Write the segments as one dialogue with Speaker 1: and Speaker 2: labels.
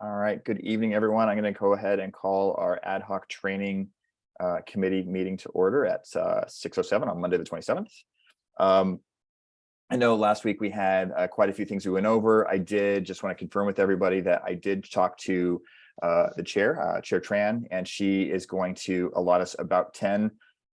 Speaker 1: All right, good evening, everyone. I'm going to go ahead and call our ad hoc training committee meeting to order at 6:07 on Monday, the 27th. I know last week we had quite a few things we went over. I did just want to confirm with everybody that I did talk to the chair, Chair Tran, and she is going to allot us about 10,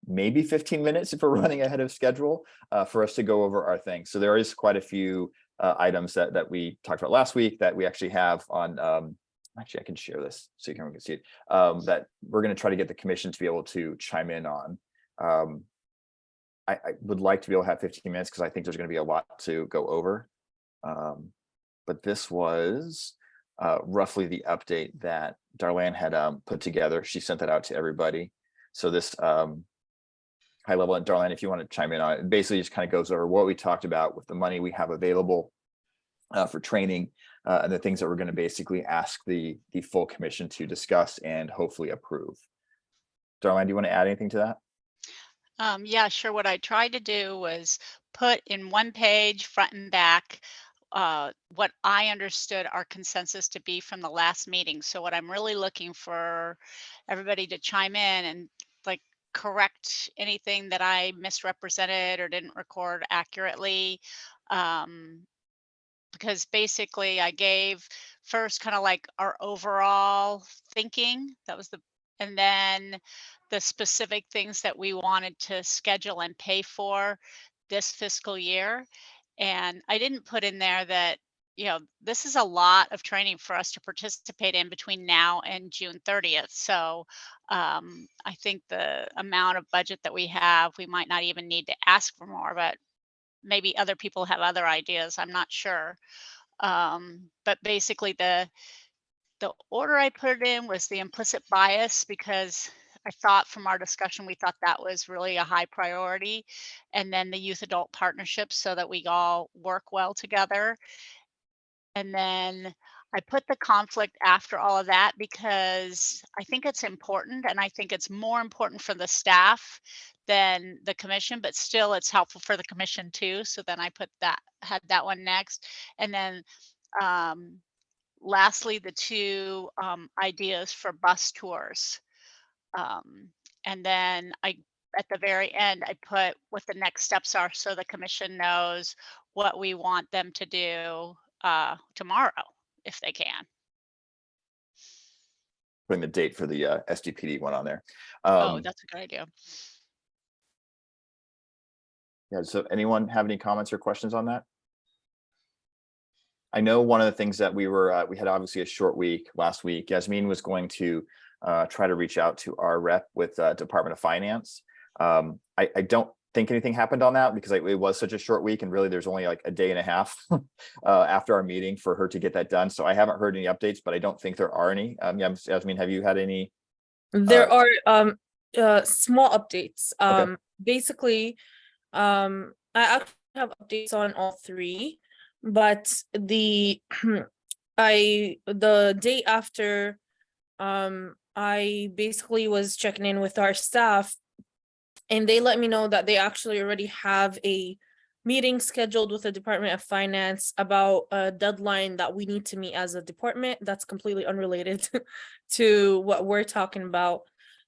Speaker 1: maybe 15 minutes if we're running ahead of schedule for us to go over our things. So there is quite a few items that we talked about last week that we actually have on. Actually, I can share this so you can see it. That we're going to try to get the commission to be able to chime in on. I would like to be able to have 15 minutes because I think there's going to be a lot to go over. But this was roughly the update that Darlene had put together. She sent that out to everybody. So this high level, and Darlene, if you want to chime in on it, basically just kind of goes over what we talked about with the money we have available for training and the things that we're going to basically ask the full commission to discuss and hopefully approve. Darlene, do you want to add anything to that?
Speaker 2: Yeah, sure. What I tried to do was put in one page, front and back, what I understood our consensus to be from the last meeting. So what I'm really looking for everybody to chime in and like correct anything that I misrepresented or didn't record accurately. Um, because basically I gave first kind of like our overall thinking. That was and then the specific things that we wanted to schedule and pay for this fiscal year. And I didn't put in there that, this is a lot of training for us to participate in between now and June 30th. So I think the amount of budget that we have, we might not even need to ask for more, but maybe other people have other ideas. I'm not sure. But basically the order I put it in was the implicit bias because I thought from our discussion, we thought that was really a high priority. And then the youth adult partnerships so that we all work well together. And then I put the conflict after all of that because I think it's important and I think it's more important for the staff than the commission, but still it's helpful for the commission too. So then I had that one next. And then um, lastly, the two ideas for bus tours. Um, and then at the very end, I put what the next steps are so the commission knows what we want them to do tomorrow if they can.
Speaker 1: Putting the date for the SDPD one on there.
Speaker 2: Oh, that's a good idea.
Speaker 1: Yeah, so anyone have any comments or questions on that? I know one of the things that we had obviously a short week last week. Yasmin was going to try to reach out to our rep with Department of Finance. I don't think anything happened on that because it was such a short week and really there's only like a day and a half after our meeting for her to get that done. So I haven't heard any updates, but I don't think there are any. Yasmin, have you had any?
Speaker 3: There are small updates.
Speaker 1: Okay.
Speaker 3: Basically, I actually have updates on all three, but the day after I basically was checking in with our staff and they let me know that they actually already have a meeting scheduled with the Department of Finance about a deadline that we need to meet as a department. That's completely unrelated to what we're talking about.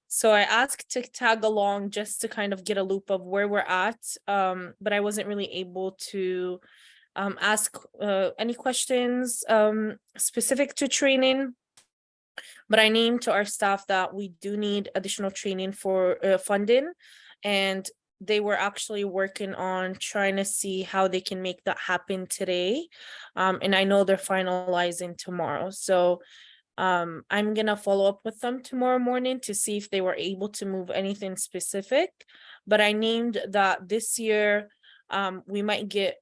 Speaker 3: So I asked to tag along just to kind of get a loop of where we're at, but I wasn't really able to ask any questions specific to training. But I named to our staff that we do need additional training for funding, and they were actually working on trying to see how they can make that happen today. And I know they're finalizing tomorrow. So I'm gonna follow up with them tomorrow morning to see if they were able to move anything specific. But I named that this year, we might get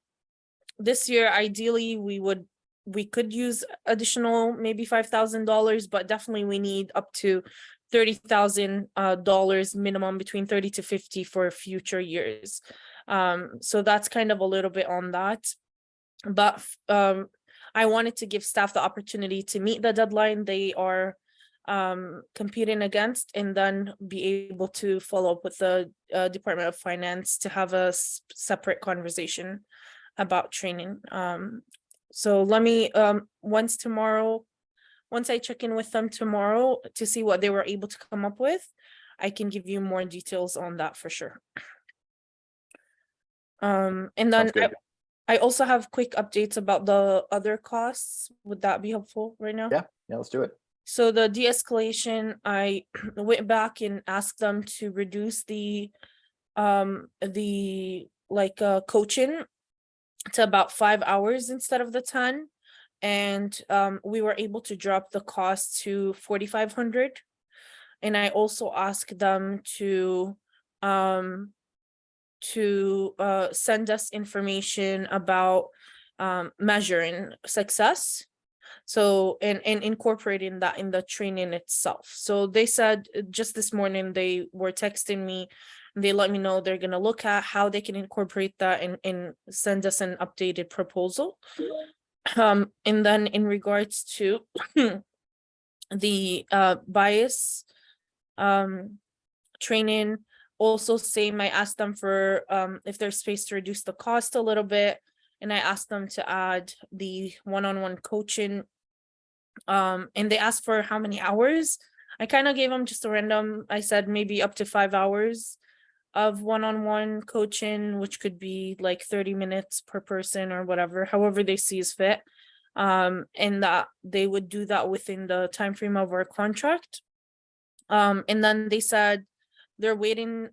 Speaker 3: this year, ideally we could use additional maybe $5,000, but definitely we need up to $30,000 minimum, between 30 to 50 for future years. So that's kind of a little bit on that. But I wanted to give staff the opportunity to meet the deadline they are competing against, and then be able to follow up with the Department of Finance to have a separate conversation about training. So let me once tomorrow once I check in with them tomorrow to see what they were able to come up with, I can give you more details on that for sure. And then
Speaker 1: Sounds good.
Speaker 3: I also have quick updates about the other costs. Would that be helpful right now?
Speaker 1: Yeah, let's do it.
Speaker 3: So the de-escalation, I went back and asked them to reduce the coaching to about 5 hours instead of the 10. And we were able to drop the cost to 4,500. And I also asked them to send us information about measuring success. So, and incorporating that in the training itself. So they said just this morning, they were texting me, they let me know they're gonna look at how they can incorporate that and send us an updated proposal. And then in regards to the bias training, also same, I asked them for if there's space to reduce the cost a little bit, and I asked them to add the one-on-one coaching. And they asked for how many hours. I kind of gave them just a random, I said maybe up to 5 hours of one-on-one coaching, which could be like 30 minutes per person or whatever, however they see is fit. And that they would do that within the time frame of our contract. And then they said they're waiting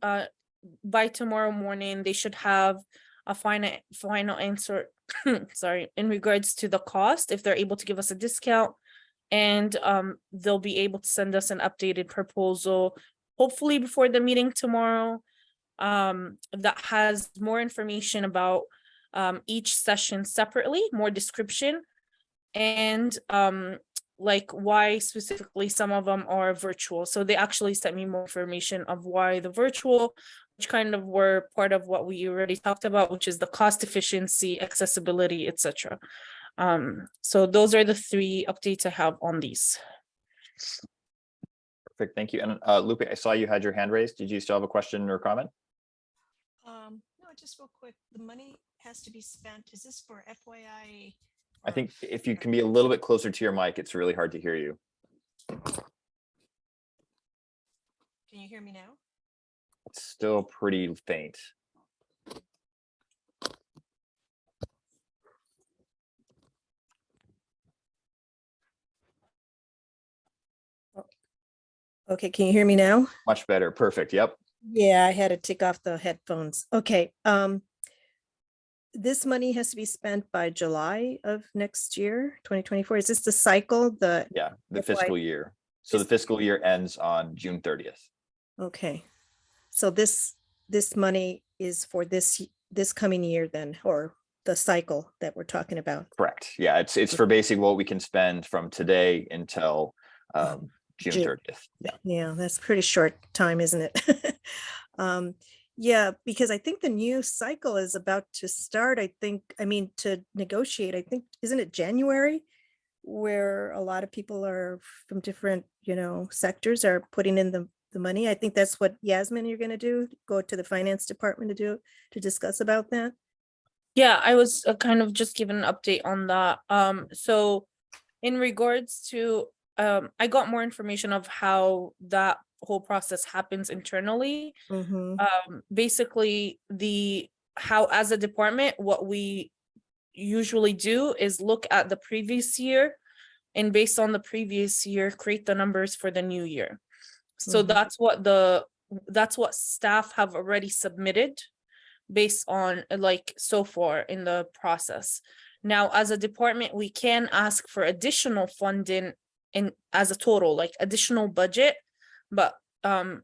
Speaker 3: by tomorrow morning, they should have a final answer sorry, in regards to the cost, if they're able to give us a discount, and they'll be able to send us an updated proposal hopefully before the meeting tomorrow, that has more information about each session separately, more description, and like why specifically some of them are virtual. So they actually sent me more information of why the virtual, which kind of were part of what we already talked about, which is the cost efficiency, accessibility, etc. So those are the 3 updates I have on these.
Speaker 1: Perfect, thank you. And Lupe, I saw you had your hand raised. Did you still have a question or comment?
Speaker 4: No, just real quick, the money has to be spent. Is this for FYI?
Speaker 1: I think if you can be a little bit closer to your mic, it's really hard to hear you.
Speaker 4: Can you hear me now?
Speaker 1: It's still pretty faint.
Speaker 4: Okay, can you hear me now?
Speaker 1: Much better, perfect, yep.
Speaker 4: Yeah, I had to take off the headphones. Okay, this money has to be spent by July of next year, 2024. Is this the cycle?
Speaker 1: Yeah, the
Speaker 4: FY
Speaker 1: fiscal year. So the fiscal year ends on June 30th.
Speaker 4: Okay, so this money is for this coming year then, or the cycle that we're talking about?
Speaker 1: Correct, yeah, it's for basically what we can spend from today until June 30th.
Speaker 4: Yeah, that's pretty short time, isn't it? Yeah, because I think the new cycle is about to start. To negotiate, I think, isn't it January? Where a lot of people are from different, sectors are putting in the money. I think that's what Yasmin, you're gonna do, go to the finance department to discuss about that.
Speaker 3: Yeah, I was kind of just given an update on that. So in regards to, I got more information of how that whole process happens internally. Basically, how as a department, what we usually do is look at the previous year, and based on the previous year, create the numbers for the new year. So that's what staff have already submitted based on so far in the process. Now, as a department, we can ask for additional funding as a total, additional budget, but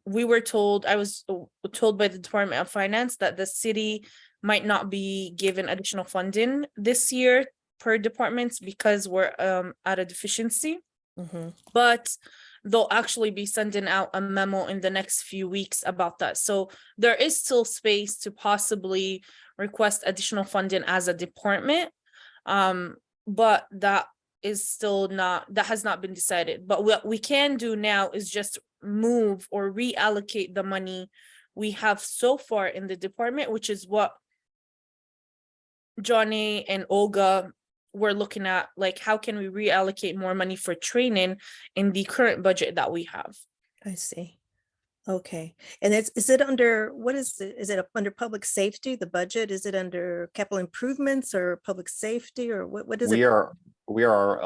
Speaker 3: we were told, I was told by the Department of Finance that the city might not be given additional funding this year per departments because we're at a deficiency. But they'll actually be sending out a memo in the next few weeks about that. So there is still space to possibly request additional funding as a department. But that has not been decided. But what we can do now is just move or reallocate the money we have so far in the department, which is what Johnny and Olga we're looking at like how can we reallocate more money for training in the current budget that we have.
Speaker 4: I see. Okay, and is it under, what is it? Is it under public safety, the budget? Is it under capital improvements or public safety, or what is it?
Speaker 1: We are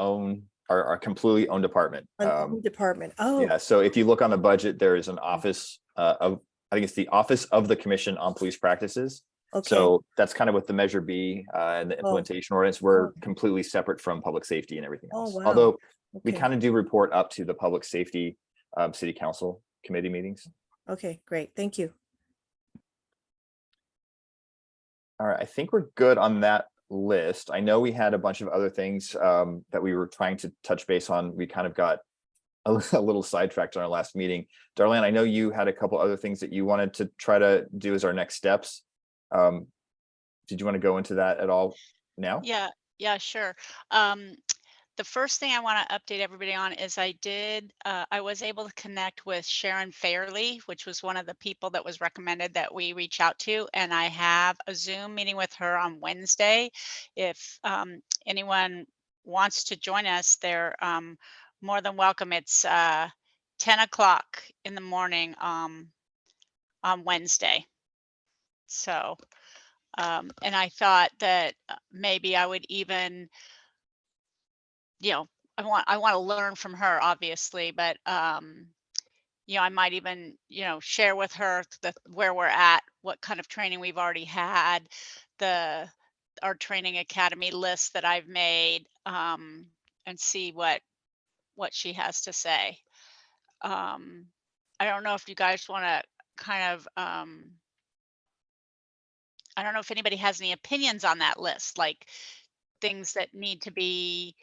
Speaker 1: our completely own department.
Speaker 4: An own department. Oh,
Speaker 1: Yeah, so if you look on the budget, there is an office of, I think it's the Office of the Commission on Police Practices.
Speaker 4: okay.
Speaker 1: So that's kind of what the Measure B and the implementation ordinance, we're completely separate from public safety and everything
Speaker 4: Oh,
Speaker 1: else.
Speaker 4: wow.
Speaker 1: Although we
Speaker 4: Okay.
Speaker 1: kind of do report up to the public safety city council committee meetings.
Speaker 4: Okay, great. Thank you.
Speaker 1: All right, I think we're good on that list. I know we had a bunch of other things that we were trying to touch base on. We kind of got a little sidetracked on our last meeting. Darlene, I know you had a couple other things that you wanted to try to do as our next steps. Did you want to go into that at all now?
Speaker 2: Yeah, sure. The first thing I want to update everybody on is I was able to connect with Sharon Fairley, which was one of the people that was recommended that we reach out to. And I have a Zoom meeting with her on Wednesday. If anyone wants to join us, they're more than welcome. It's 10 o'clock in the morning on Wednesday. So, and I thought that maybe I would even, I want to learn from her, obviously, but I might even, share with her where we're at, what kind of training we've already had, our training academy list that I've made, and see what she has to say. I don't know if you guys want to kind of, I don't know if anybody has any opinions on that list, like things that need to be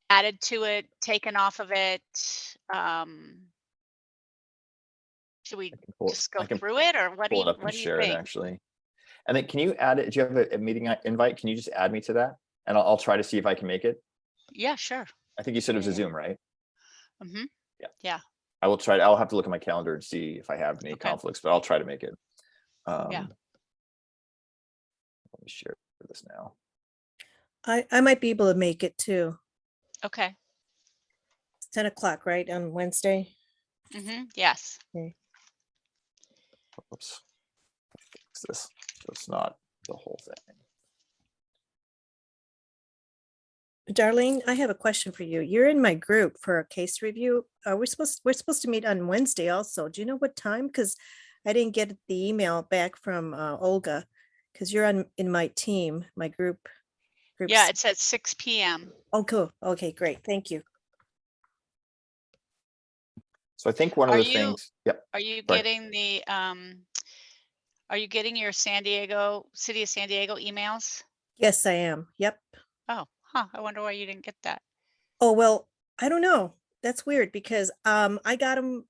Speaker 2: added to it, taken off of it. Should we just go
Speaker 1: I can
Speaker 2: through it, or what do
Speaker 1: pull it
Speaker 2: you
Speaker 1: up and share it
Speaker 2: think?
Speaker 1: actually. And then can you add it? Do you have a meeting invite? Can you just add me to that? And I'll try to see if I can make it.
Speaker 2: Yeah, sure.
Speaker 1: I think you said it was a
Speaker 2: Yeah.
Speaker 1: Zoom, right?
Speaker 2: Mm-hmm.
Speaker 1: Yeah.
Speaker 2: Yeah.
Speaker 1: I will try. I'll have to look at my calendar and see if I have any
Speaker 2: Okay.
Speaker 1: conflicts, but I'll try to make it.
Speaker 2: Yeah.
Speaker 1: Let me share this now.
Speaker 4: I might be able to make it too.
Speaker 2: Okay.
Speaker 4: It's 10 o'clock, right, on Wednesday?
Speaker 2: Mm-hmm. Yes.
Speaker 1: Oops. Fix this so it's not the whole thing.
Speaker 4: Darlene, I have a question for you. You're in my group for a case review. We're supposed to meet on Wednesday also. Do you know what time? Because I didn't get the email back from Olga, because you're in my team, my group.
Speaker 2: Yeah, it's at 6 p.m.
Speaker 4: Oh, cool. Okay, great. Thank you.
Speaker 1: So I think one of the things, yep.
Speaker 2: Are you
Speaker 1: Sorry.
Speaker 2: getting the are you getting your City of San Diego emails?
Speaker 4: Yes, I am. Yep.
Speaker 2: Oh, I wonder why you didn't get that.
Speaker 4: Oh, well, I don't know. That's weird because I got them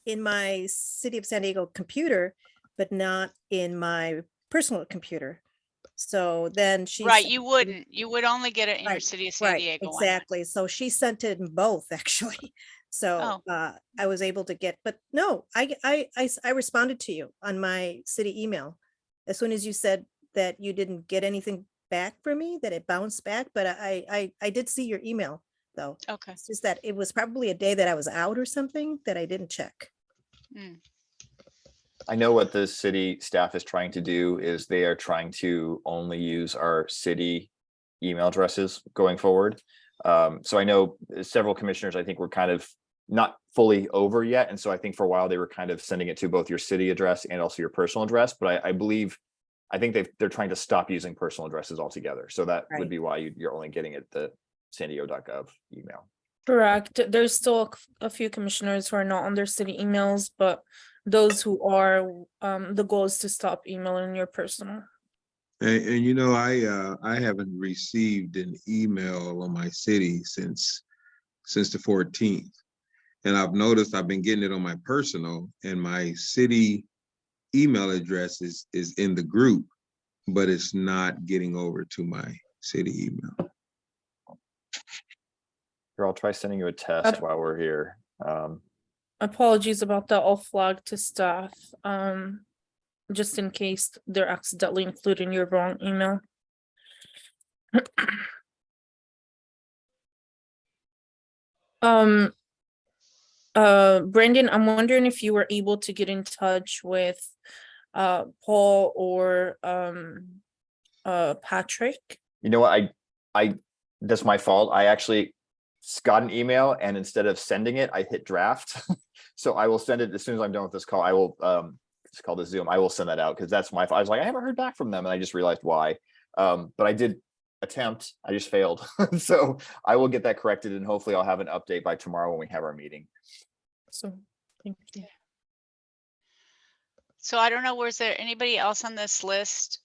Speaker 4: in my City of San Diego computer, but not in my personal computer. So then she
Speaker 2: Right,
Speaker 4: sent
Speaker 2: you
Speaker 4: it-
Speaker 2: would only get it in your
Speaker 4: Right,
Speaker 2: City of San
Speaker 4: right,
Speaker 2: Diego one.
Speaker 4: exactly. So she sent it in both actually. So I was able to get, but no, I responded to you on my city email as soon as you said that you didn't get anything back from me, that it bounced back, but I did see your email though.
Speaker 2: Okay.
Speaker 4: It's just that it was probably a day that I was out or something that I didn't check.
Speaker 2: Mm.
Speaker 1: I know what the city staff is trying to do is they are trying to only use our city email addresses going forward. So I know several commissioners, I think, were kind of not fully over yet. And so I think for a while they were kind of sending it to both your city address and also your personal address. But I think they're trying to stop using personal addresses altogether. So that would
Speaker 4: Right.
Speaker 1: be why you're only getting it the san diego.gov email.
Speaker 3: Correct. There's still a few commissioners who are not on their city emails, but those who are, the goal is to stop emailing your personal.
Speaker 5: And you know, I haven't received an email on my city since the 14th. And I've noticed I've been getting it on my personal, and my city email address is in the group, but it's not getting over to my city email.
Speaker 1: Here, I'll try sending you a test while we're here.
Speaker 3: Apologies about that. I'll flag to staff, just in case they're accidentally including your wrong email. Um, Brandon, I'm wondering if you were able to get in touch with Paul or Patrick.
Speaker 1: You know what? That's my fault. I actually got an email and instead of sending it, I hit draft. So I will send it as soon as I'm done with this call. I will, it's called the Zoom. I will send that out because that's my fault. I was like, I haven't heard back from them and I just realized why. But I did attempt, I just failed. So I will get that corrected and hopefully I'll have an update by tomorrow when we have our meeting.
Speaker 3: So thank you.
Speaker 2: So I don't know, was there anybody else on this list?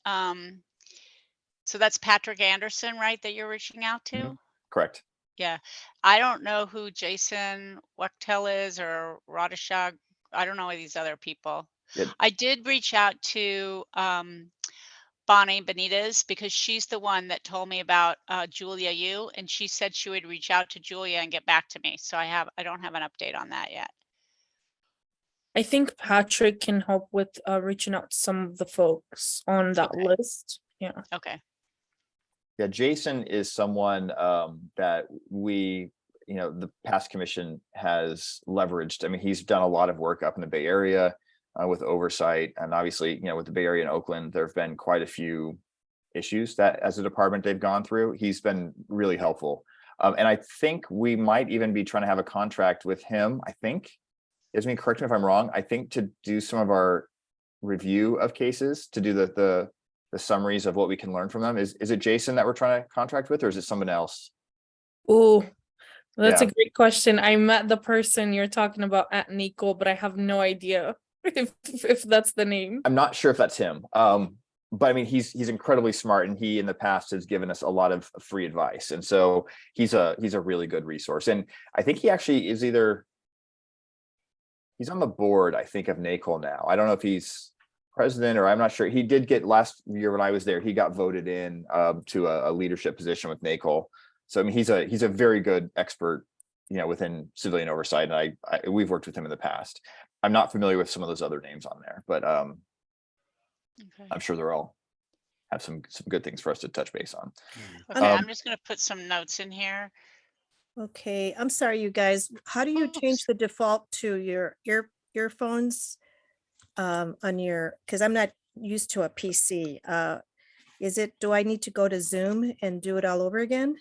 Speaker 2: So that's Patrick Anderson, right, that you're reaching out to?
Speaker 1: Mhm. Correct.
Speaker 2: Yeah, I don't know who Jason Wachtel is or Radishag. I don't know these other people.
Speaker 1: Yeah.
Speaker 2: I did reach out to Bonnie Benitez because she's the one that told me about Julia Yu, and she said she would reach out to Julia and get back to me. So I don't have an update on that yet.
Speaker 3: I think Patrick can help with reaching out to some of the folks on that
Speaker 2: Okay.
Speaker 3: list. Yeah.
Speaker 2: Okay.
Speaker 1: Yeah, Jason is someone that we, the past commission has leveraged. I mean, he's done a lot of work up in the Bay Area with oversight. And obviously, with the Bay Area and Oakland, there have been quite a few issues that as a department they've gone through. He's been really helpful. And I think we might even be trying to have a contract with him, I think. Yasmin, correct me if I'm wrong. I think to do some of our review of cases, to do the summaries of what we can learn from them. Is it Jason that we're trying to contract with, or is it someone else?
Speaker 3: Oh, that's
Speaker 1: Yeah.
Speaker 3: a great question. I met the person you're talking about at NACO, but I have no idea if that's the name.
Speaker 1: I'm not sure if that's him. But I mean, he's incredibly smart, and he in the past has given us a lot of free advice, and so he's a really good resource. And I think he actually is he's on the board, I think, of NACO now. I don't know if he's president or I'm not sure. He did get last year when I was there, he got voted in to a leadership position with NACO. So I mean, he's a very good expert, within civilian oversight. And we've worked with him in the past. I'm not familiar with some of those other names on there, but
Speaker 2: Okay.
Speaker 1: I'm sure they're all have some good things for us to touch base on.
Speaker 2: Okay,
Speaker 1: Um,
Speaker 2: I'm just gonna put some notes in here.
Speaker 4: Okay, I'm sorry, you guys. How do you change
Speaker 2: Oops.
Speaker 4: the default to your earphones? On your, because I'm not used to a PC. Do I need to go to Zoom and do it all over again?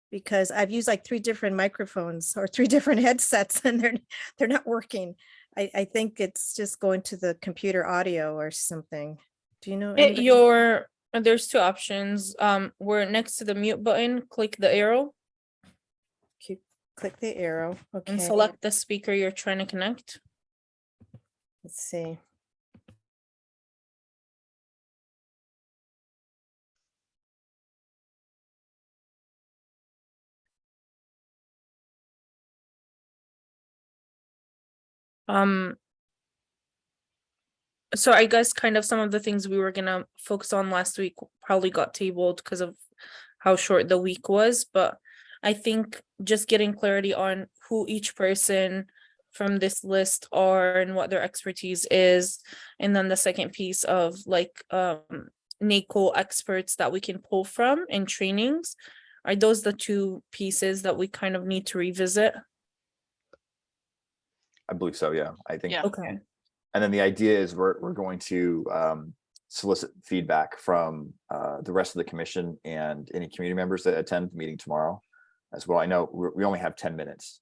Speaker 4: Because I've used like 3 different microphones or 3 different headsets and they're not working. I think it's just going to the computer audio or something. Do you know? anybody?
Speaker 3: There's 2 options. We're next to the mute button, click the arrow
Speaker 4: Click the arrow. Okay.
Speaker 3: and select the speaker you're trying to connect.
Speaker 4: Let's see.
Speaker 3: So I guess kind of some of the things we were gonna focus on last week probably got tabled because of how short the week was, but I think just getting clarity on who each person from this list are and what their expertise is, and then the second piece of like NACO experts that we can pull from in trainings, are those the 2 pieces that we kind of need to revisit?
Speaker 1: I believe so. Yeah, I think.
Speaker 2: Yeah.
Speaker 3: Okay.
Speaker 1: And then the idea is we're going to solicit feedback from the rest of the commission and any community members that attend the meeting tomorrow as well. I know we only have 10 minutes,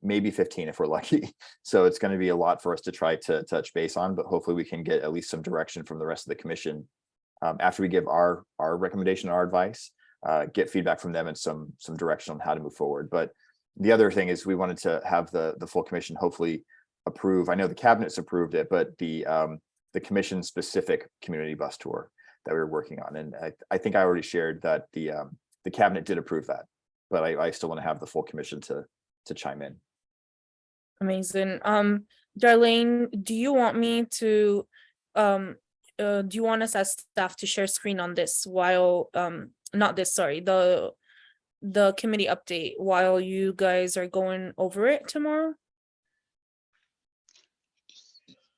Speaker 1: maybe 15 if we're lucky. So it's going to be a lot for us to try to touch base on, but hopefully we can get at least some direction from the rest of the commission after we give our recommendation, our advice, get feedback from them and some direction on how to move forward. But the other thing is we wanted to have the full commission hopefully approve. I know the cabinet's approved it, but the commission specific community bus tour that we were working on. And I think I already shared that the cabinet did approve that, but I still want to have the full commission to chime in.
Speaker 3: Amazing. Darlene, do you want me to do you want us as staff to share screen on this while not this, sorry, the committee update while you guys are going over it tomorrow?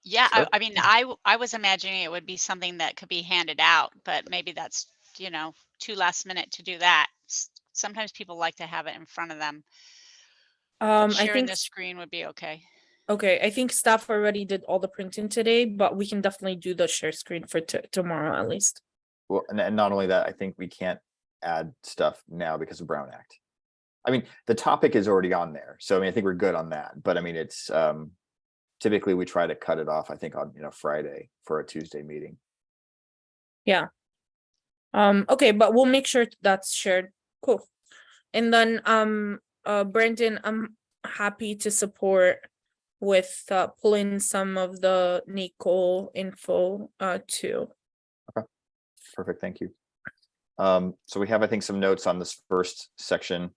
Speaker 2: Yeah,
Speaker 1: Sure.
Speaker 2: I mean, I was imagining it would be something that could be handed out, but maybe that's, too last minute to do that. Sometimes people like to have it in front of them.
Speaker 3: I
Speaker 2: Sharing
Speaker 3: think,
Speaker 2: the screen would be okay.
Speaker 3: okay, I think staff already did all the printing today, but we can definitely do the share screen for tomorrow at least.
Speaker 1: Well, and not only that, I think we can't add stuff now because of Brown Act. I mean, the topic is already on there, so I mean, I think we're good on that, but I mean, it's typically we try to cut it off, I think on, Friday for a Tuesday meeting.
Speaker 3: Okay, but we'll make sure that's shared. Cool. And then, Brandon, I'm happy to support with pulling some of the NACO info too.
Speaker 1: Perfect, thank you. So we have, I think, some notes on this first section.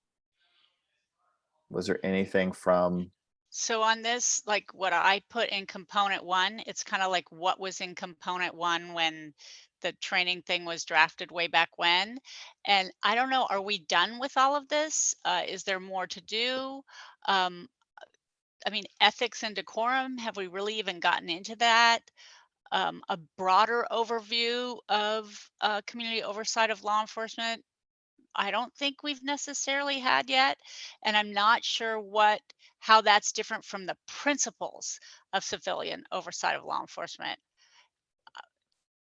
Speaker 1: Was there anything from,
Speaker 2: So on this, like what I put in component 1, it's kind of like what was in component 1 when the training thing was drafted way back when. And I don't know, are we done with all of this? Is there more to do? I mean, ethics and decorum, have we really even gotten into that? A broader overview of community oversight of law enforcement, I don't think we've necessarily had yet. And I'm not sure how that's different from the principles of civilian oversight of law enforcement.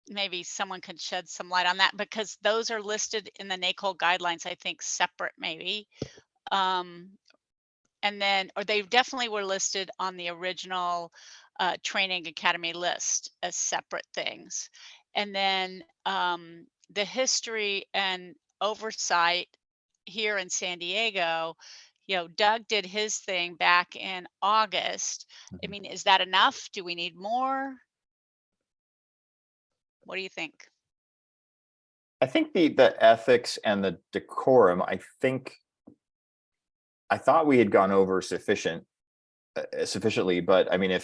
Speaker 2: Maybe someone could shed some light on that, because those are listed in the NACOL guidelines, I think, separate maybe. And then, or they definitely were listed on the original training academy list as separate things. And then the history and oversight here in San Diego, Doug did his thing back in August. I
Speaker 1: Mhm.
Speaker 2: mean, is that enough? Do we need more? What do you think?
Speaker 1: I think the ethics and the decorum, I thought we had gone over sufficiently, but I mean,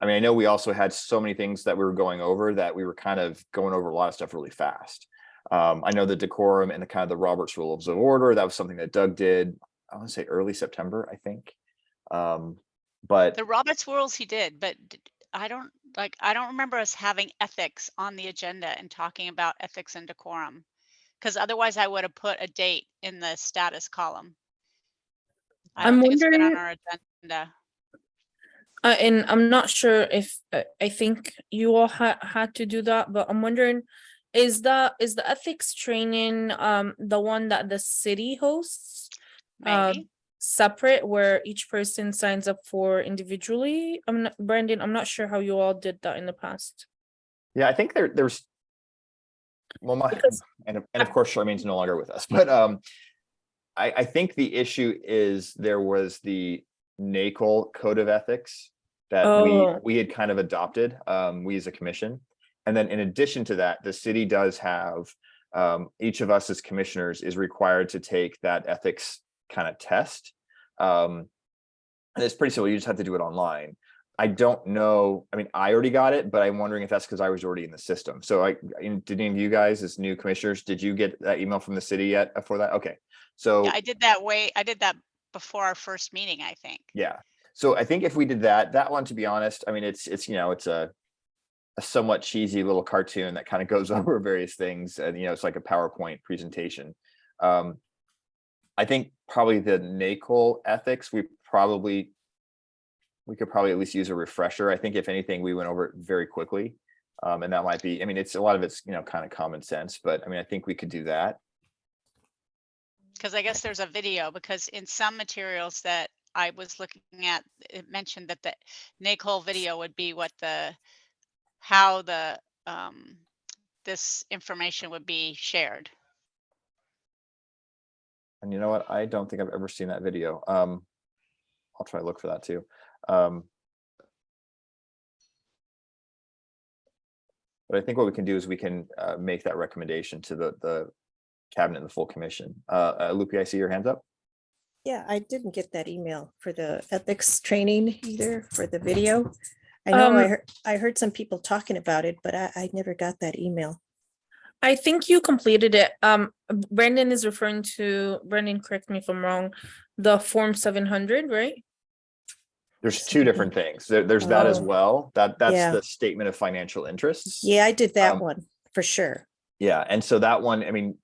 Speaker 1: I know we also had so many things that we were going over that we were kind of going over a lot of stuff really fast. I know the decorum and the kind of the Robert's Rules of Order, that was something that Doug did, I want to say early September, I think. But
Speaker 2: The Robert's Rules he did, but I don't remember us having ethics on the agenda and talking about ethics and decorum, because otherwise I would have put a date in the status column. I
Speaker 3: I'm
Speaker 2: don't think it's been on
Speaker 3: wondering-
Speaker 2: our agenda.
Speaker 3: And I'm not sure if I think you all had to do that, but I'm wondering, is the ethics training the one that the city hosts?
Speaker 2: Maybe.
Speaker 3: Separate, where each person signs up for individually? Brandon, I'm not sure how you all did that in the past.
Speaker 1: yeah, I think there's, well,
Speaker 3: Because-
Speaker 1: and of course Charmaine's no longer with us, but I think the issue is there was the NACOL Code of Ethics that
Speaker 3: Oh.
Speaker 1: we had kind of adopted, we as a commission. And then in addition to that, the city does have, each of us as commissioners is required to take that ethics kind of test. And it's pretty simple, you just have to do it online. I don't know, I mean, I already got it, but I'm wondering if that's because I was already in the system. So did any of you guys as new commissioners, did you get that email from the city yet for that? Okay, so.
Speaker 2: Yeah, I did that before our first meeting, I think.
Speaker 1: Yeah, so I think if we did that one, to be honest, I mean, it's it's a somewhat cheesy little cartoon that kind of goes over various things, and it's like a PowerPoint presentation. I think probably the NACOL ethics, we could probably at least use a refresher. I think if anything, we went over it very quickly. And that might be, I mean, it's a lot of it's, kind of common sense, but I mean, I think we could do that.
Speaker 2: Because I guess there's a video, because in some materials that I was looking at, it mentioned that the NACOL video would be how this information would be shared.
Speaker 1: And you know what? I don't think I've ever seen that video. I'll try to look for that too. But I think what we can do is we can make that recommendation to the cabinet and the full commission. Lupi, I see your hands up.
Speaker 4: Yeah, I didn't get that email for the ethics training either for the video. I know I heard some people talking about it, but I never got that email.
Speaker 3: I think you completed it. Brandon is referring to, Brandon, correct me if I'm wrong, the Form 700, right?
Speaker 1: There's two different things. There's that as
Speaker 4: Oh.
Speaker 1: well. That's
Speaker 4: Yeah.
Speaker 1: the statement of financial interests.
Speaker 4: Yeah, I did that
Speaker 1: Um,
Speaker 4: one for sure.
Speaker 1: Yeah, and so that one, I mean,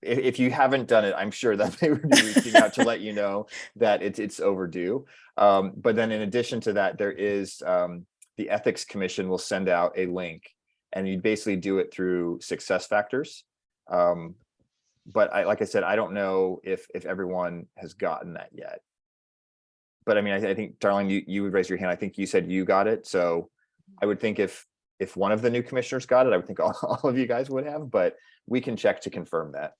Speaker 1: if you haven't done it, I'm sure that they would be reaching out to let you know that it's overdue. But then in addition to that, there is the Ethics Commission will send out a link, and you basically do it through SuccessFactors. But like I said, I don't know if everyone has gotten that yet. But I mean, I think, Darlene, you would raise your hand. I think you said you got it. So I would think if one of the new commissioners got it, I would think all of you guys would have, but we can check to confirm that.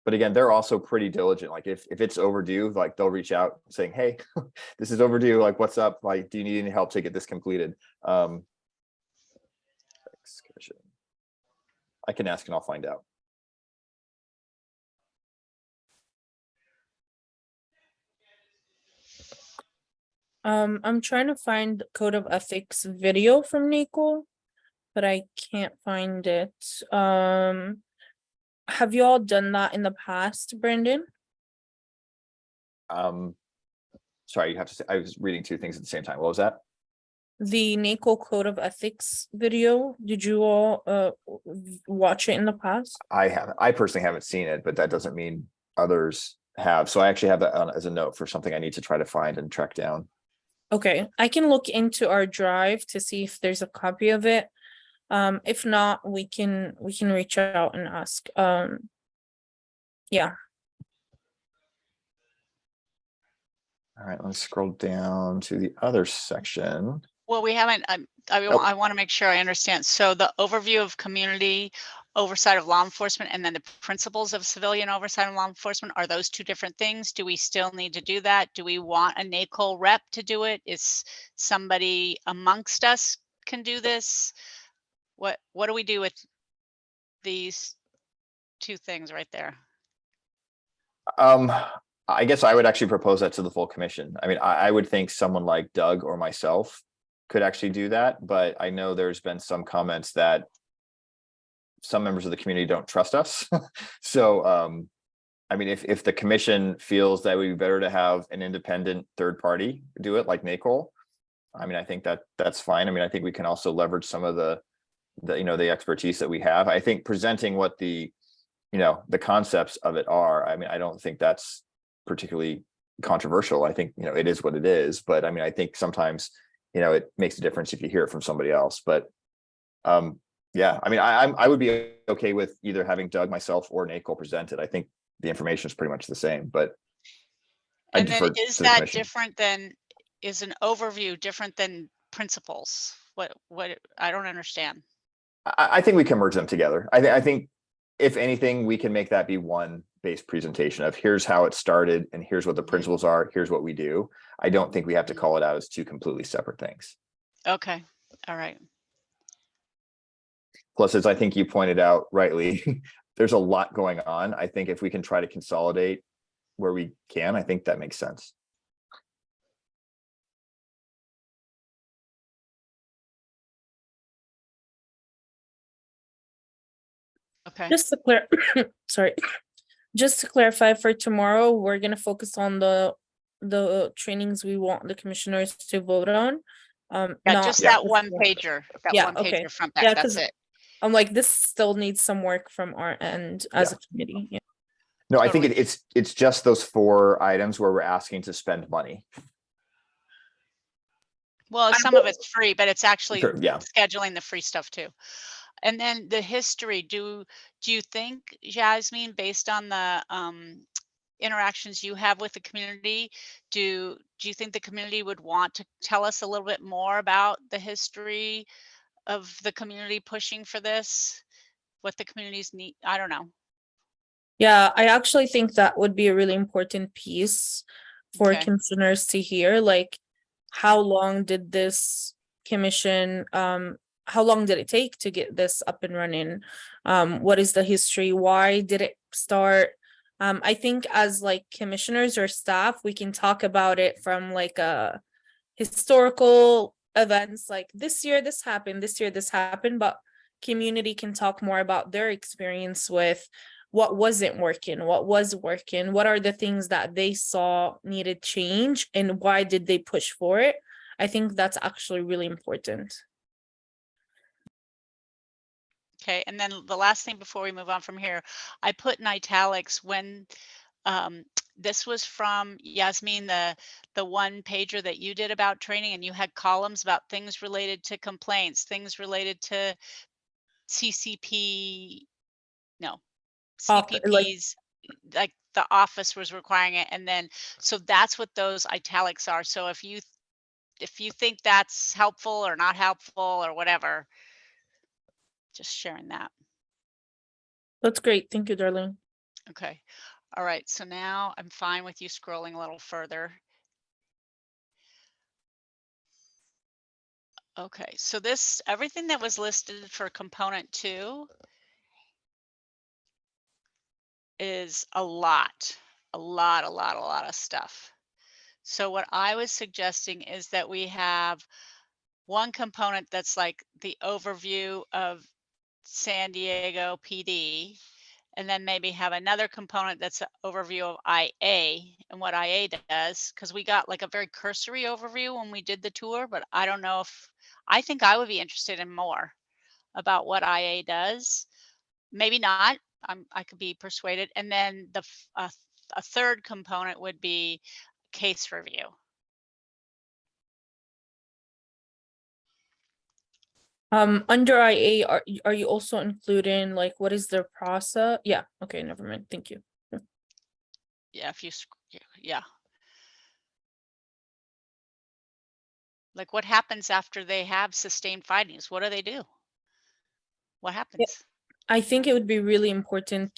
Speaker 1: But again, they're also pretty diligent. Like if it's overdue, like they'll reach out saying, hey, this is overdue. Like, what's up? Like, do you need any help to get this completed? I can ask and I'll find out.
Speaker 3: I'm trying to find Code of Ethics video from NACO, but I can't find it. Have you all done that in the past, Brendan?
Speaker 1: Sorry, you have to say, I was reading two things at the same time. What was that?
Speaker 3: The NACO Code of Ethics video, did you all watch it in the past?
Speaker 1: I haven't. I personally haven't seen it, but that doesn't mean others have. So I actually have that as a note for something I need to try to find and track down.
Speaker 3: Okay, I can look into our drive to see if there's a copy of it. If not, we can reach out and ask. Yeah.
Speaker 1: All right, let's scroll down to the other section.
Speaker 2: Well, we haven't, I want to make sure I understand. So the overview of community oversight of law enforcement and then the principles of civilian oversight of law enforcement, are those two different things? Do we still need to do that? Do we want a NACO rep to do it? Is somebody amongst us can do this? What do we do with these two things right there?
Speaker 1: I guess I would actually propose that to the full commission. I mean, I would think someone like Doug or myself could actually do that, but I know there's been some comments that some members of the community don't trust us. So, I mean, if the commission feels that it would be better to have an independent third party do it like NACO, I mean, I think that's fine. I mean, I think we can also leverage some of the expertise that we have. I think presenting what the concepts of it are, I mean, I don't think that's particularly controversial. I think, it is what it is, but I mean, I think sometimes, it makes a difference if you hear it from somebody else, but yeah, I mean, I would be okay with either having Doug, myself, or NACO present it. I think the information is pretty much the same, but
Speaker 2: And then is that different than, is an overview different than principles? What I don't understand.
Speaker 1: I think we can merge them together. I think if anything, we can make that be one base presentation of here's how it started and here's what the principles are, here's what we do. I don't think we have to call it out as two completely separate things.
Speaker 2: Okay, all right.
Speaker 1: Plus, as I think you pointed out rightly, there's a lot going on. I think if we can try to consolidate where we can, I think that makes sense.
Speaker 2: Okay.
Speaker 3: Just to clarify, for tomorrow, we're gonna focus on the trainings we want the commissioners to vote on.
Speaker 2: Yeah,
Speaker 3: not
Speaker 2: just that
Speaker 3: the
Speaker 2: one
Speaker 3: form.
Speaker 2: pager, that
Speaker 3: Yeah,
Speaker 2: one
Speaker 3: okay.
Speaker 2: pager front
Speaker 3: Yeah,
Speaker 2: back, that's
Speaker 3: 'cause
Speaker 2: it.
Speaker 3: I'm like, this still needs some work from our end as a committee. Yeah.
Speaker 1: No, I think
Speaker 2: Totally.
Speaker 1: it's just those 4 items where we're asking to spend money.
Speaker 2: Well, some of it's free, but it's actually
Speaker 1: Sure, yeah.
Speaker 2: scheduling the free stuff too. And then the history, do you think, Jasmine, based on the interactions you have with the community, do you think the community would want to tell us a little bit more about the history of the community pushing for this? What the communities need? I don't know.
Speaker 3: Yeah, I actually think that would be a really important piece for
Speaker 2: Okay.
Speaker 3: commissioners to hear, like, how long did this commission, how long did it take to get this up and running? What is the history? Why did it start? I think as like commissioners or staff, we can talk about it from like a historical events, like this year this happened, this year this happened, but community can talk more about their experience with what wasn't working, what was working, what are the things that they saw needed change, and why did they push for it. I think that's actually really important.
Speaker 2: Okay, and then the last thing before we move on from here, I put in italics when this was from Yasmin, the one pager that you did about training, and you had columns about things related to complaints, things related to CCP, no,
Speaker 3: Like,
Speaker 2: CPPs, like the office was requiring it, and then so that's what those italics are. So if you think that's helpful or not helpful or whatever, just sharing that.
Speaker 3: that's great. Thank you, Darlene.
Speaker 2: Okay. All right. So now I'm fine with you scrolling a little further. Okay. So this, everything that was listed for component 2 is a lot of stuff. So what I was suggesting is that we have one component that's like the overview of San Diego PD, and then maybe have another component that's an overview of IA and what IA does, because we got like a very cursory overview when we did the tour, but I don't know if, I think I would be interested in more about what IA does. Maybe not, I could be persuaded. And then a third component would be case review.
Speaker 3: Under IA, are you also including like what is their process? Yeah, okay, never mind. Thank you.
Speaker 2: Yeah, if you, yeah. Like what happens after they have sustained findings? What do they do? What happens?
Speaker 3: I think it would be really important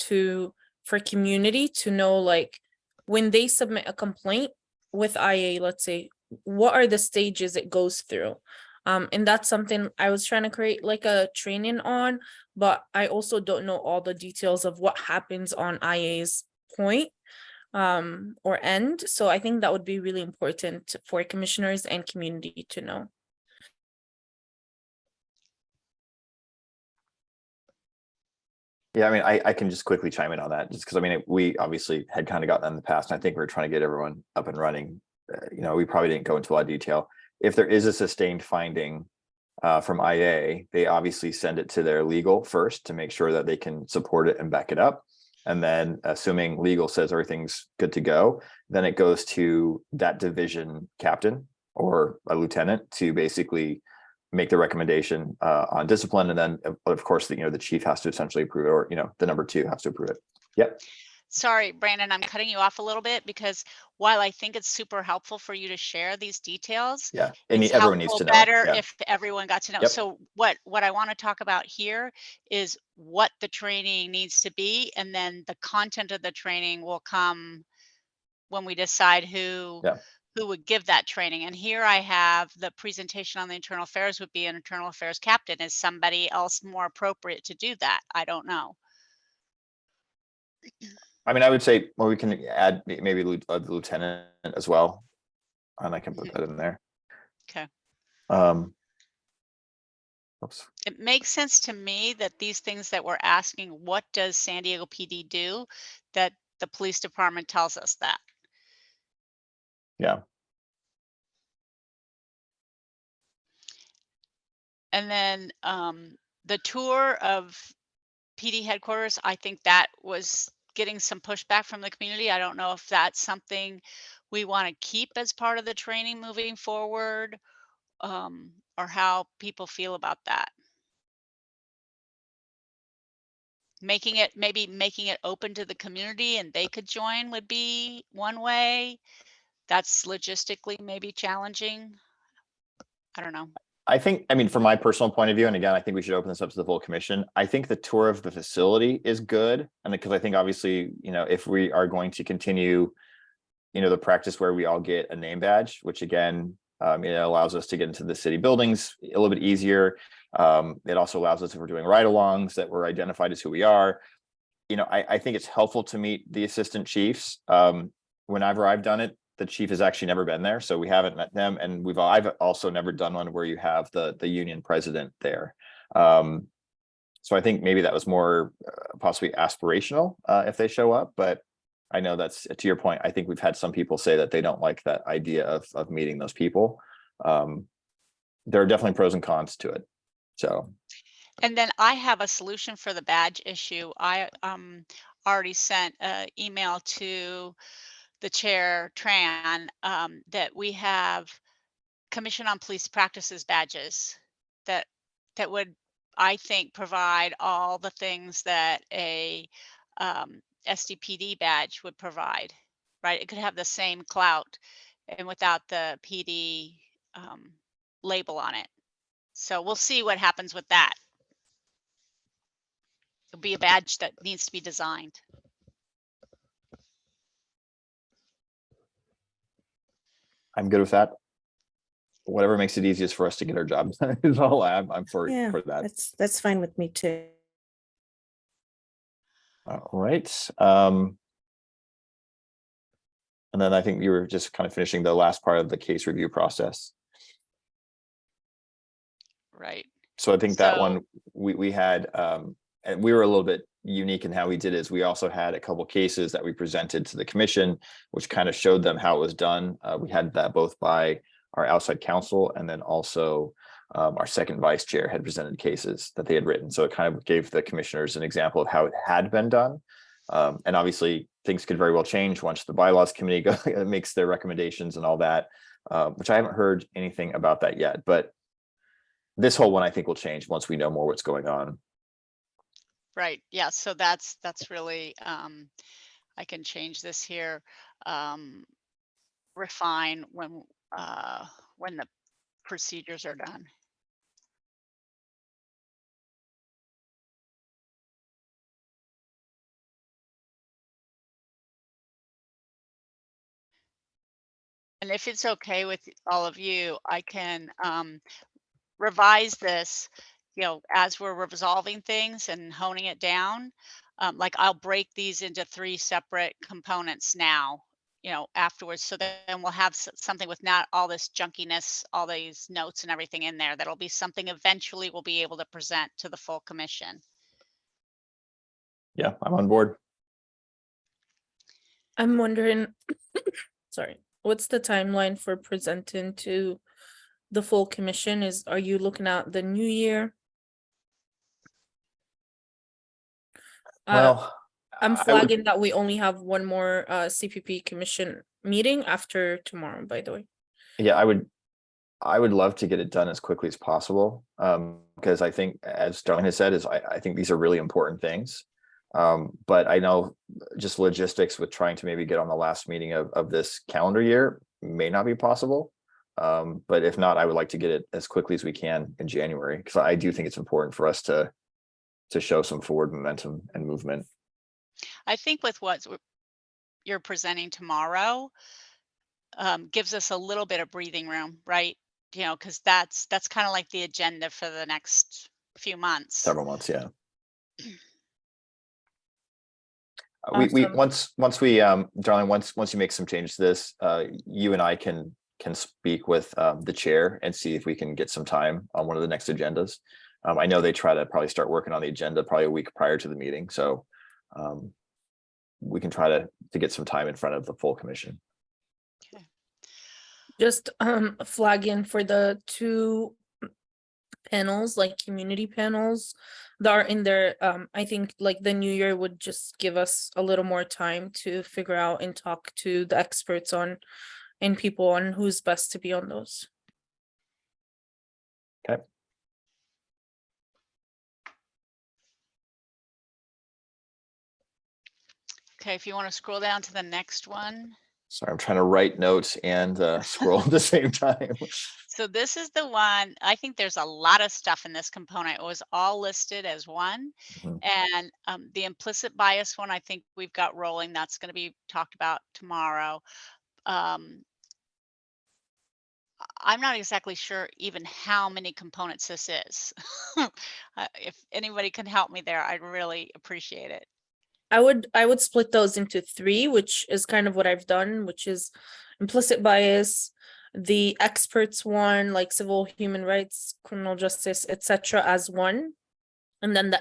Speaker 3: for community to know, like, when they submit a complaint with IA, let's say, what are the stages it goes through? And that's something I was trying to create like a training on, but I also don't know all the details of what happens on IA's point or end. So I think that would be really important for commissioners and community to know.
Speaker 1: Yeah, I mean, I can just quickly chime in on that, just because I mean, we obviously had kind of gotten that in the past, and I think we are trying to get everyone up and running. We probably didn't go into a lot of detail. If there is a sustained finding from IA, they obviously send it to their legal first to make sure that they can support it and back it up. And then assuming legal says everything's good to go, then it goes to that division captain or a lieutenant to basically make the recommendation on discipline. And then of course, the chief has to essentially approve it, or, the number 2 has to approve it. Yep.
Speaker 2: Sorry, Brandon, I'm cutting you off a little bit because while I think it's super helpful for you to share these details,
Speaker 1: Yeah.
Speaker 2: it's
Speaker 1: Everyone needs
Speaker 2: helpful
Speaker 1: to know it.
Speaker 2: better
Speaker 1: Yeah.
Speaker 2: if everyone got to know.
Speaker 1: Yep.
Speaker 2: So what I want to talk about here is what the training needs to be, and then the content of the training will come when we decide who
Speaker 1: Yeah.
Speaker 2: who would give that training. And here I have the presentation on the internal affairs would be an internal affairs captain. Is somebody else more appropriate to do that? I don't know.
Speaker 1: I mean, I would say, well, we can add maybe the lieutenant as well, and I can put that in there.
Speaker 2: Okay.
Speaker 1: Oops.
Speaker 2: It makes sense to me that these things that we're asking, what does San Diego PD do? That the police department tells us that.
Speaker 1: Yeah.
Speaker 2: And then the tour of PD headquarters, I think that was getting some pushback from the community. I don't know if that's something we want to keep as part of the training moving forward, or how people feel about that. Making it open to the community and they could join would be one way. That's logistically maybe challenging. I don't know.
Speaker 1: I mean, from my personal point of view, and again, I think we should open this up to the full commission. I think the tour of the facility is good. And because I think obviously, if we are going to continue, the practice where we all get a name badge, which again, it allows us to get into the city buildings a little bit easier. It also allows us, if we're doing ride-alongs, that we're identified as who we are. I think it's helpful to meet the assistant chiefs. Whenever I've done it, the chief has actually never been there, so we haven't met them, and I've also never done one where you have the union president there. So I think maybe that was more possibly aspirational if they show up, but I know that's, to your point, I think we've had some people say that they don't like that idea of meeting those people. There are definitely pros and cons to it. So
Speaker 2: And then I have a solution for the badge issue. I already sent an email to the chair, Tran, that we have Commission on Police Practices badges that would, I think, provide all the things that a SDPD badge would provide, right? It could have the same clout and without the PD label on it. So we'll see what happens with that. It'll be a badge that needs to be designed.
Speaker 1: I'm good with that. Whatever makes it easiest for us to get our job done is all I'm for
Speaker 4: Yeah,
Speaker 1: that.
Speaker 4: that's fine with me too.
Speaker 1: All right. And then I think you were just kind of finishing the last part of the case review process.
Speaker 2: Right.
Speaker 1: So I think that
Speaker 2: So-
Speaker 1: one we had, and we were a little bit unique in how we did is we also had a couple cases that we presented to the commission, which kind of showed them how it was done. We had that both by our outside counsel, and then also our second vice chair had presented cases that they had written. So it kind of gave the commissioners an example of how it had been done. And obviously things could very well change once the bylaws committee makes their recommendations and all that, which I haven't heard anything about that yet, but this whole one I think will change once we know more what's going on.
Speaker 2: Right. Yeah. So that's really, I can change this here. Refine when the procedures are done. And if it's okay with all of you, I can revise this, as we're resolving things and honing it down. Like I'll break these into 3 separate components now, afterwards. So then we'll have something with not all this junkiness, all these notes and everything in there. That'll be something eventually we'll be able to present to the full commission.
Speaker 1: Yeah, I'm on board.
Speaker 3: I'm wondering, sorry, what's the timeline for presenting to the full commission? Are you looking at the new year?
Speaker 1: Well,
Speaker 3: I'm
Speaker 1: I would-
Speaker 3: flagging that we only have one more CPP commission meeting after tomorrow, by the way.
Speaker 1: yeah, I would love to get it done as quickly as possible. Because I think, as Darlene has said, I think these are really important things. But I know just logistics with trying to maybe get on the last meeting of this calendar year may not be possible. But if not, I would like to get it as quickly as we can in January, because I do think it's important for us to show some forward momentum and movement.
Speaker 2: I think with what you're presenting tomorrow, gives us a little bit of breathing room, right? Because that's kind of like the agenda for the next few months.
Speaker 1: Several months, yeah.
Speaker 3: Awesome.
Speaker 1: Once we Darlene, once you make some changes to this, you and I can speak with the chair and see if we can get some time on one of the next agendas. I know they try to probably start working on the agenda probably a week prior to the meeting, so we can try to get some time in front of the full commission.
Speaker 3: Just flagging for the 2 panels, like community panels that are in there. I think like the new year would just give us a little more time to figure out and talk to the experts on and people on who's best to be on those.
Speaker 1: Okay.
Speaker 2: Okay, if you want to scroll down to the next one.
Speaker 1: Sorry, I'm trying to write notes and scroll at the same time.
Speaker 2: So this is the one, I think there's a lot of stuff in this component. It was all listed as one.
Speaker 1: Mhm.
Speaker 2: And the implicit bias one, I think we've got rolling. That's going to be talked about tomorrow. I'm not exactly sure even how many components this is. If anybody can help me there, I'd really appreciate it.
Speaker 3: I would split those into 3, which is kind of what I've done, which is implicit bias, the experts one, like civil, human rights, criminal justice, etc., as one, and then the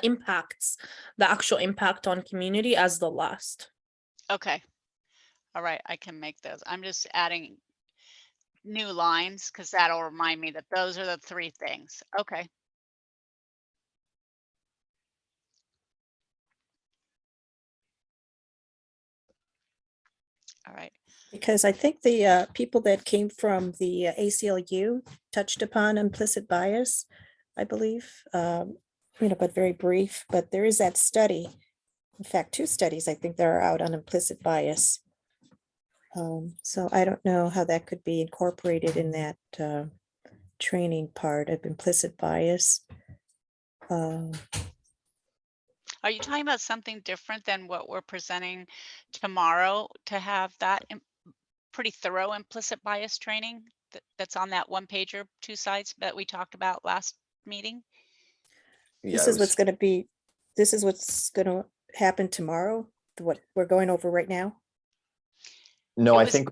Speaker 3: actual impact on community as the last.
Speaker 2: Okay. All right, I can make those. I'm just adding new lines because that'll remind me that those are the 3 things. Okay. All right.
Speaker 4: Because I think the people that came from the ACLU touched upon implicit bias, I believe, but very brief, but there is that study. In fact, 2 studies I think that are out on implicit bias. So I don't know how that could be incorporated in that training part of implicit bias.
Speaker 2: Are you talking about something different than what we're presenting tomorrow to have that pretty thorough implicit bias training that's on that 1-pager, 2 sites that we talked about last meeting?
Speaker 1: Yeah,
Speaker 4: This
Speaker 1: it
Speaker 4: is what's
Speaker 1: was-
Speaker 4: gonna be, this is what's gonna happen tomorrow, what we're going over right now.
Speaker 1: No,
Speaker 2: It
Speaker 1: I
Speaker 2: was-
Speaker 1: think,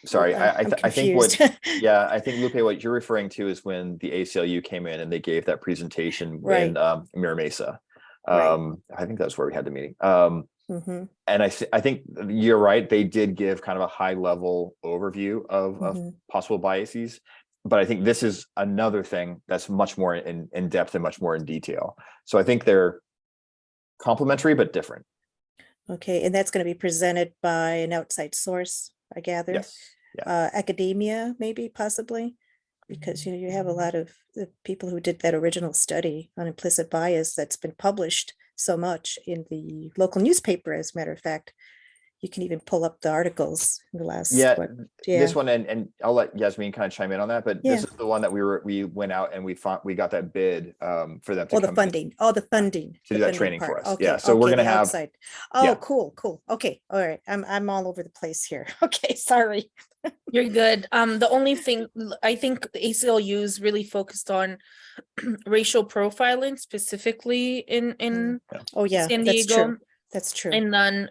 Speaker 1: sorry, I
Speaker 4: I'm
Speaker 1: think what,
Speaker 4: confused.
Speaker 1: yeah, I think Lupe, what you're referring to is when the ACLU came in and they gave that presentation
Speaker 4: Right.
Speaker 1: in Mira Mesa.
Speaker 4: Right.
Speaker 1: I think that's where we had the meeting.
Speaker 4: Mhm,
Speaker 1: And I think you're right. They did give kind of a high level overview of
Speaker 4: mhm.
Speaker 1: possible biases. But I think this is another thing that's much more in depth and much more in detail. So I think they're complementary but different.
Speaker 4: Okay, and that's gonna be presented by an outside source, I gather.
Speaker 1: Yes. Yeah.
Speaker 4: Academia, maybe possibly, because you have a lot of the people who did that original study on implicit bias that's been published so much in the local newspaper, as a matter of fact. You can even pull up the articles in the last,
Speaker 1: Yeah,
Speaker 4: what,
Speaker 1: this
Speaker 4: yeah,
Speaker 1: one, and I'll let Yasmin kind of chime in on that, but this
Speaker 4: Yeah.
Speaker 1: is the one that we went out and we got that bid for them to
Speaker 4: oh, the
Speaker 1: come in
Speaker 4: funding, the funding.
Speaker 1: to
Speaker 4: the
Speaker 1: do that
Speaker 4: funding
Speaker 1: training for
Speaker 4: part.
Speaker 1: us.
Speaker 4: Okay,
Speaker 1: Yeah, so we're
Speaker 4: okay,
Speaker 1: gonna
Speaker 4: the
Speaker 1: have,
Speaker 4: outside.
Speaker 1: yeah.
Speaker 4: Oh, cool, okay, all right, I'm all over the place here. Okay, sorry.
Speaker 3: You're good. The only thing I think the ACLU is really focused on racial profiling specifically in
Speaker 4: Oh, yeah,
Speaker 3: San
Speaker 4: that's
Speaker 3: Diego.
Speaker 4: true, that's true.
Speaker 3: And then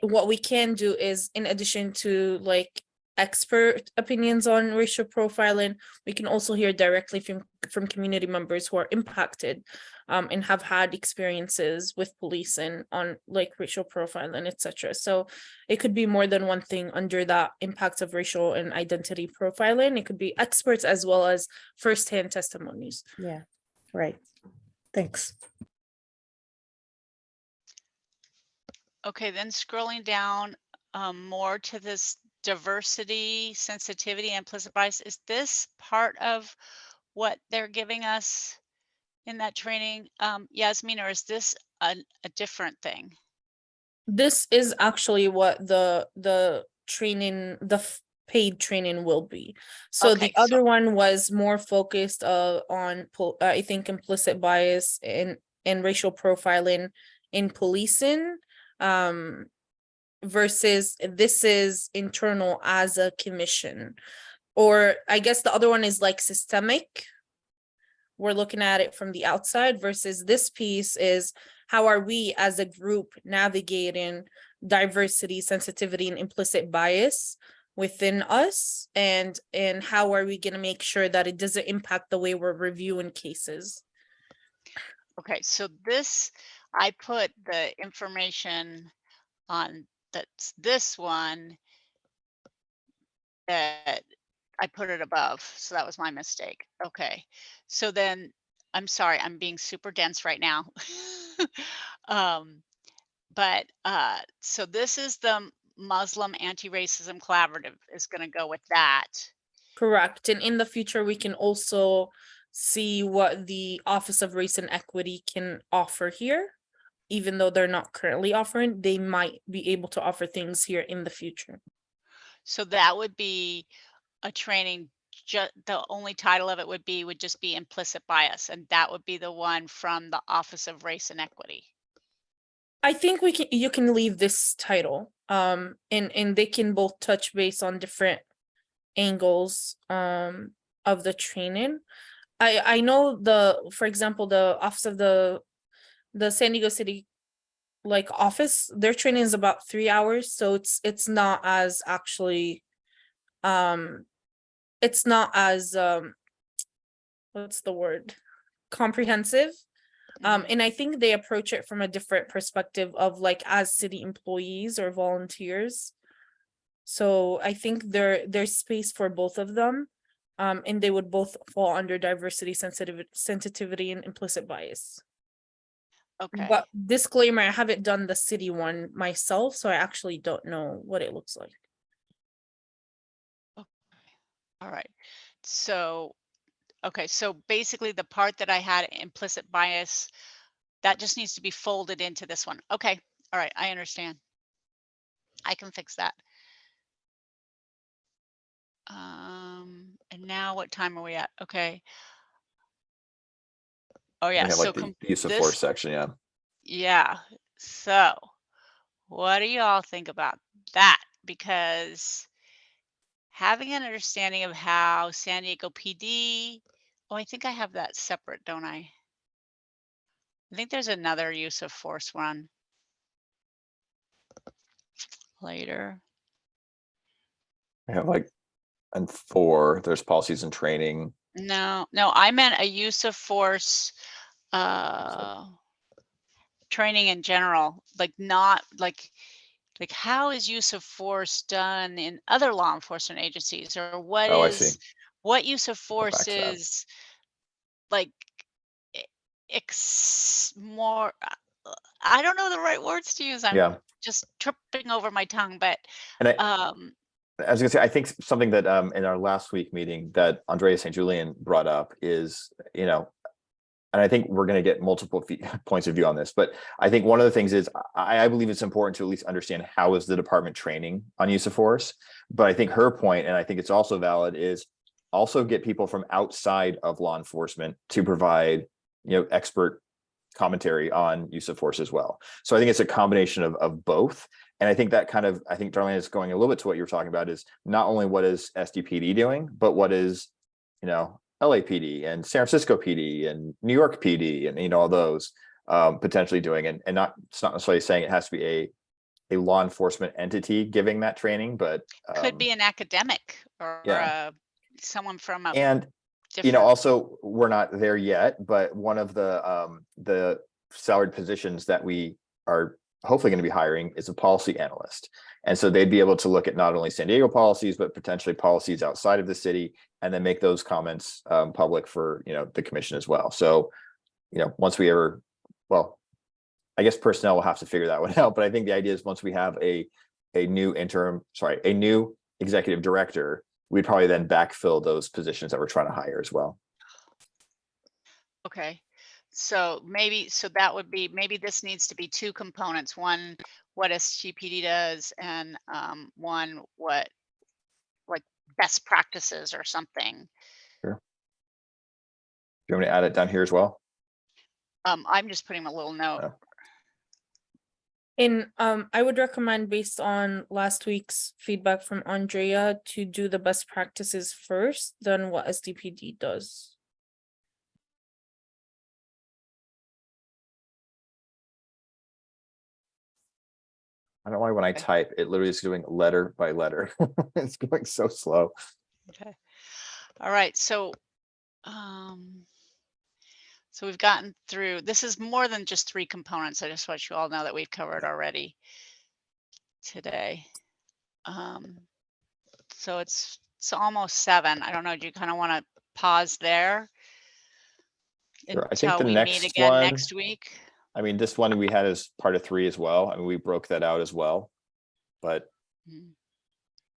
Speaker 3: what we can do is, in addition to like expert opinions on racial profiling, we can also hear directly from community members who are impacted and have had experiences with policing on like racial profiling, etc. So it could be more than one thing under that impact of racial and identity profiling. It could be experts as well as firsthand testimonies.
Speaker 4: Yeah, right, thanks.
Speaker 2: Okay, then scrolling down more to this diversity, sensitivity, and implicit bias. Is this part of what they're giving us in that training, Yasmin, or is this a different thing?
Speaker 3: This is actually what the training, paid training will be. So
Speaker 2: Okay,
Speaker 3: the other one was more focused on I think implicit bias and racial profiling in policing, versus this is internal as a commission. Or I guess the other one is like systemic. We're looking at it from the outside, versus this piece is how are we as a group navigating diversity, sensitivity, and implicit bias within us, and how are we going to make sure that it doesn't impact the way we're reviewing cases.
Speaker 2: Okay, so this, I put the information on that's this one that I put it above, so that was my mistake. Okay, so then I'm sorry, I'm being super dense right now. But so this is the Muslim Anti-Racism Collaborative is going to go with that.
Speaker 3: Correct. And in the future, we can also see what the Office of Race and Equity can offer here. Even though they're not currently offering, they might be able to offer things here in the future.
Speaker 2: So that would be a training, the only title of it would just be implicit bias, and that would be the one from the Office of Race and Equity.
Speaker 3: I think you can leave this title, and they can both touch base on different angles of the training. I know for example, the Office of the San Diego City office, their training is about 3 hours, so it's not as actually it's not as what's the word, comprehensive. And I think they approach it from a different perspective of as city employees or volunteers. So I think there's space for both of them, and they would both fall under diversity, sensitivity, and implicit bias.
Speaker 2: Okay.
Speaker 3: But disclaimer, I haven't done the city one myself, so I actually don't know what it looks like.
Speaker 2: All right. So, okay, so basically the part that I had implicit bias, that just needs to be folded into this one. Okay. All right. I understand. I can fix that. And now what time are we at? Okay. Oh
Speaker 1: We
Speaker 2: yeah.
Speaker 1: have
Speaker 2: So
Speaker 1: like the use of force
Speaker 2: this,
Speaker 1: section, yeah.
Speaker 2: yeah. So what do y'all think about that? Because having an understanding of how San Diego PD, oh, I think I have that separate, don't I? I think there's another use of force one later.
Speaker 1: We have like, and 4, there's policies and training.
Speaker 2: No, I meant a use of force uh training in general, like not like how is use of force done in other law enforcement agencies, or
Speaker 1: Oh, I see.
Speaker 2: what use of
Speaker 1: Go back
Speaker 2: force
Speaker 1: to that.
Speaker 2: is like more I don't know the right words to use. I'm
Speaker 1: Yeah.
Speaker 2: just tripping over my tongue, but
Speaker 1: And
Speaker 2: um
Speaker 1: I was gonna say, I think something that in our last week meeting that Andrea St. Julian brought up is, and I think we're going to get multiple points of view on this, but I think one of the things is I believe it's important to at least understand how is the department training on use of force. But I think her point, and I think it's also valid, is also get people from outside of law enforcement to provide, expert commentary on use of force as well. So I think it's a combination of both. And I think that I think Darlene is going a little bit to what you were talking about, is not only what is SDPD doing, but what is, LAPD and San Francisco PD and New York PD and all those potentially doing, and it's not necessarily saying it has to be a law enforcement entity giving that training, but
Speaker 2: could be an academic or
Speaker 1: yeah.
Speaker 2: Someone from a
Speaker 1: And
Speaker 2: different.
Speaker 1: also we're not there yet, but one of the salaried positions that we are hopefully going to be hiring is a policy analyst. And so they'd be able to look at not only San Diego policies, but potentially policies outside of the city, and then make those comments public for, the commission as well. So, once we ever, well, I guess personnel will have to figure that one out. But I think the idea is once we have a new executive director, we'd probably then backfill those positions that we're trying to hire as well.
Speaker 2: Okay. So that would be, maybe this needs to be 2 components. One, what SGPD does, and one, what like best practices or something.
Speaker 1: Sure. Do you want me to add it down here as well?
Speaker 2: I'm just putting a little note.
Speaker 1: Oh.
Speaker 3: And I would recommend, based on last week's feedback from Andrea, to do the best practices first, than what SDPD does.
Speaker 1: I don't know why when I
Speaker 2: Okay.
Speaker 1: type, it literally is doing letter by letter. It's going so slow.
Speaker 2: Okay. All right. So we've gotten through, this is more than just 3 components. I just want you all know that we've covered already today. So it's almost 7. I don't know. Do you kind of want to pause there
Speaker 1: Sure. I think
Speaker 2: until
Speaker 1: the
Speaker 2: we meet
Speaker 1: next
Speaker 2: again
Speaker 1: one,
Speaker 2: next week?
Speaker 1: I mean, this one we had as part of 3 as well. I mean, we broke that out as well, but
Speaker 2: Mhm.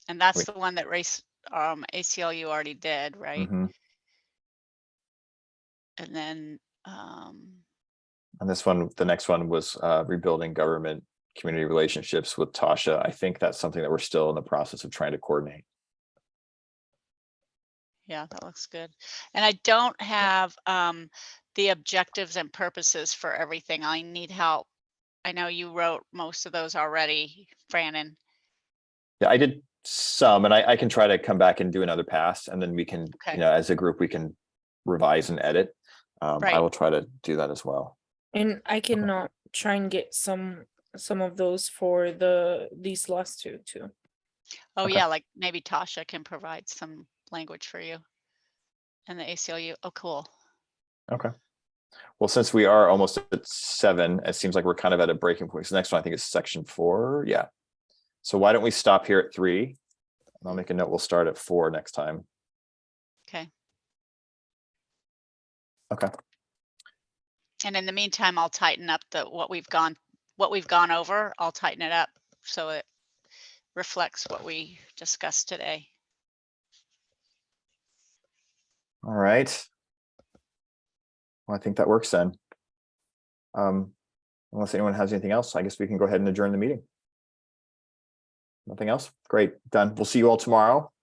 Speaker 2: And that's
Speaker 1: Wait.
Speaker 2: the one that ACLU already did, right?
Speaker 1: mhm.
Speaker 2: And then
Speaker 1: And this one, the next one was rebuilding government community relationships with Tasha. I think that's something that we're still in the process of trying to coordinate.
Speaker 2: yeah, that looks good. And I don't have the objectives and purposes for everything. I need help. I know you wrote most of those already, Frannon.
Speaker 1: Yeah, I did some, and I can try to come back and do another pass, and then we can,
Speaker 2: Okay.
Speaker 1: as a group, we can revise and edit. I
Speaker 2: Right.
Speaker 1: will try to do that as well.
Speaker 3: And I can try and get some of those for these last 2 too.
Speaker 2: Oh
Speaker 1: Okay.
Speaker 2: yeah, like maybe Tasha can provide some language for you and the ACLU. Oh, cool.
Speaker 1: Okay. Well, since we are almost at 7, it seems like we're kind of at a breaking point. So next one, I think, is section 4. Yeah. So why don't we stop here at 3? And I'll make a note. We'll start at 4 next time.
Speaker 2: Okay.
Speaker 1: Okay.
Speaker 2: And in the meantime, I'll tighten up what we've gone over. I'll tighten it up so it reflects what we discussed today.
Speaker 1: All right. Well, I think that works then. Unless anyone has anything else, I guess we can go ahead and adjourn the meeting. Nothing else? Great, done. We'll see you all tomorrow.